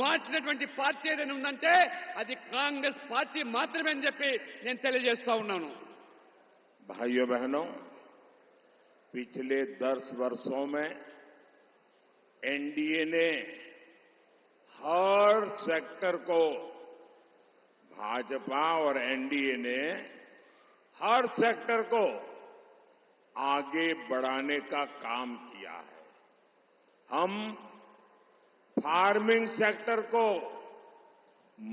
మార్చినటువంటి party ఏదైనా ఉందంటే అది కాంగ్రెస్ పార్టీ మాత్రమే అని చెప్పి నేను తెలియజేస్తా ఉన్నాను. भाइयों बहनों, पिछले 10 वर्षों में एनडीए ने हर सेक्टर को, भाजपा और एनडीए ने हर सेक्टर को आगे बढ़ाने का काम किया है। हम फार्मिंग सेक्टर को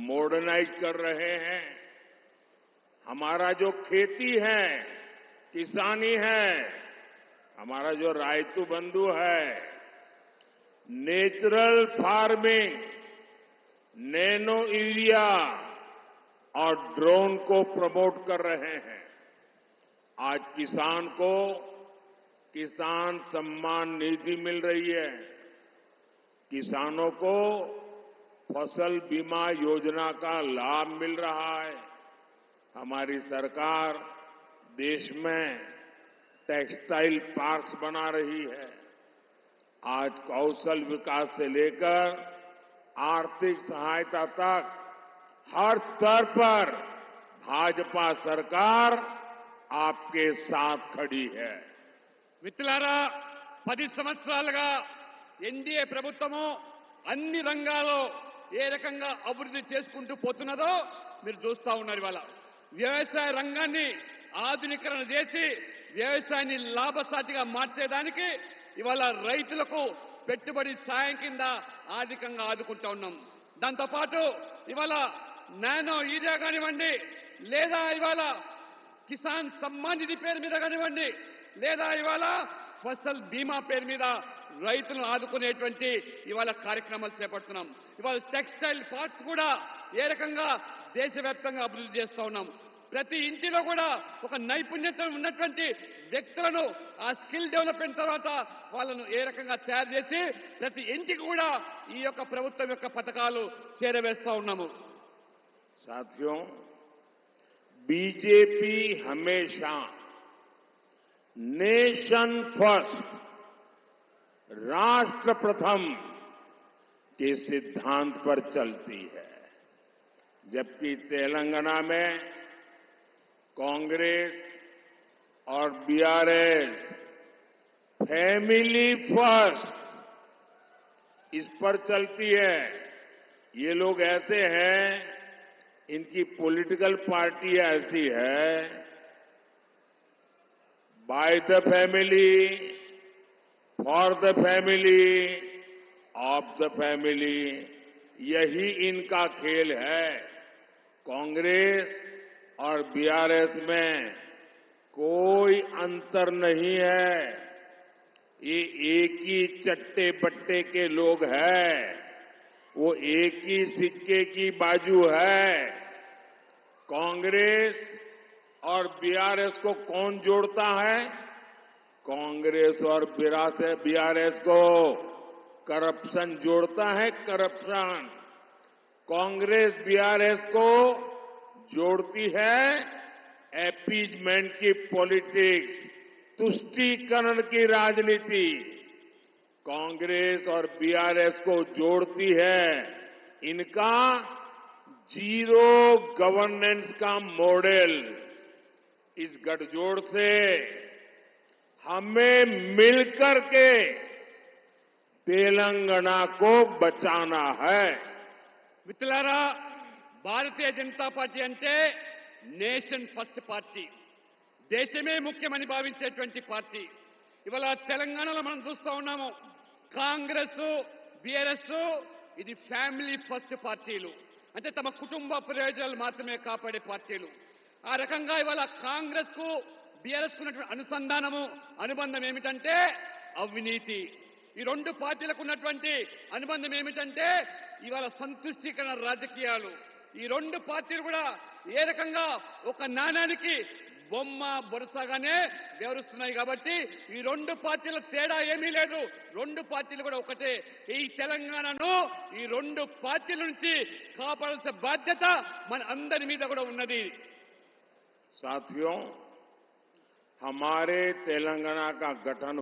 मॉडर्नाइज कर रहे हैं। हमारा जो खेती है, किसानी है, हमारा जो रायतू बंधु है, नेचुरल फार्मिंग, नैनो यूरिया और ड्रोन को प्रमोट कर रहे हैं। आज किसान को किसान सम्मान निधि मिल रही है। किसानों को फसल बीमा योजना का लाभ मिल रहा है। हमारी सरकार देश में टेक्सटाइल पार्क्स बना रही है। आज कौशल विकास से लेकर आर्थिक सहायता तक हर स्तर पर भाजपा सरकार आपके साथ खड़ी है। మిత్రులారా, 10 సంవత్సరాలుగా ఎన్డీఏ ప్రభుత్వము అన్ని రంగాల్లో ఏ రకంగా అభివృద్ధి చేసుకుంటూ పోతున్నదో మీరు చూస్తా ఉన్నారు. ఇవాళ వ్యవసాయ రంగాన్ని ఆధునీకరణ చేసి వ్యవసాయాన్ని లాభసాటిగా మార్చేదానికి ఇవాళ రైతులకు పెట్టుబడి సాయం కింద ఆర్థికంగా ఆదుకుంటా ఉన్నాం. దాంతోపాటు ఇవాళ నానో యూరియా కానివ్వండి, లేదా ఇవాళ కిసాన్ సమ్మాన్ నిధి పేరు మీద కానివ్వండి, లేదా ఇవాళ ఫసల్ బీమా పేరు మీద రైతులను ఆదుకునేటువంటి ఇవాళ కార్యక్రమాలు చేపడుతున్నాం. ఇవాళ టెక్స్టైల్ పార్క్స్ కూడా ఏ రకంగా దేశవ్యాప్తంగా అభివృద్ధి చేస్తా ఉన్నాం. ప్రతి ఇంటిలో కూడా ఒక నైపుణ్యత ఉన్నటువంటి వ్యక్తులను ఆ స్కిల్ డెవలప్మెంట్ తర్వాత వాళ్ళను ఏ రకంగా తయారు చేసి ప్రతి ఇంటికి కూడా ఈ యొక్క ప్రభుత్వం యొక్క పథకాలు చేరవేస్తా ఉన్నాము. साथियों, बीजेपी हमेशा नेशन फर्स्ट, राष्ट्र प्रथम के सिद्धांत पर चलती है, जबकि तेलंगाना में कांग्रेस और बीआरएस फैमिली फर्स्ट इस पर चलती है। ये लोग ऐसे हैं, इनकी पॉलिटिकल पार्टी ऐसी है, by the family, for the family, of the family, यही इनका खेल है। कांग्रेस और बीआरएस में कोई अंतर नहीं है। ये एक ही चट्टे बट्टे के लोग हैं, वो एक ही सिक्के की बाजू है। कांग्रेस और बीआरएस को कौन जोड़ता है? कांग्रेस और बीआरएस को करप्शन जोड़ता है, करप्शन। कांग्रेस बीआरएस को जोड़ती है अपीजमेंट की पॉलिटिक्स, तुष्टीकरण की राजनीति। कांग्रेस और बीआरएस को जोड़ती है इनका जीरो गवर्नेंस का मॉडल। इस गठजोड़ से हमें मिलकर के तेलंगाना को बचाना है। మిత్రులారా, భారతీయ జనతా పార్టీ అంటే నేషన్ ఫస్ట్ పార్టీ, దేశమే ముఖ్యమని భావించేటువంటి పార్టీ. ఇవాళ తెలంగాణలో మనం చూస్తా ఉన్నాము, కాంగ్రెస్ బీఆర్ఎస్ ఇది ఫ్యామిలీ ఫస్ట్ పార్టీలు, అంటే తమ కుటుంబ ప్రయోజనాలు మాత్రమే కాపాడే పార్టీలు. ఆ రకంగా ఇవాళ కాంగ్రెస్ కు బీఆర్ఎస్ కు ఉన్నటువంటి అనుబంధం ఏమిటంటే అవినీతి. ఈ రెండు పార్టీలకు ఉన్నటువంటి అనుబంధం ఏమిటంటే ఇవాళ సంతుష్టీకరణ రాజకీయాలు. ఈ రెండు పార్టీలు కూడా ఏ రకంగా ఒక నాణానికి బొమ్మ బొరసగానే వ్యవహరిస్తున్నాయి. కాబట్టి ఈ రెండు పార్టీల తేడా ఏమీ లేదు, రెండు పార్టీలు కూడా ఒకటే. ఈ తెలంగాణను ఈ రెండు పార్టీల నుంచి కాపాడాల్సిన బాధ్యత మన అందరి మీద కూడా ఉన్నది. साथियों, हमारे तेलंगाना का गठन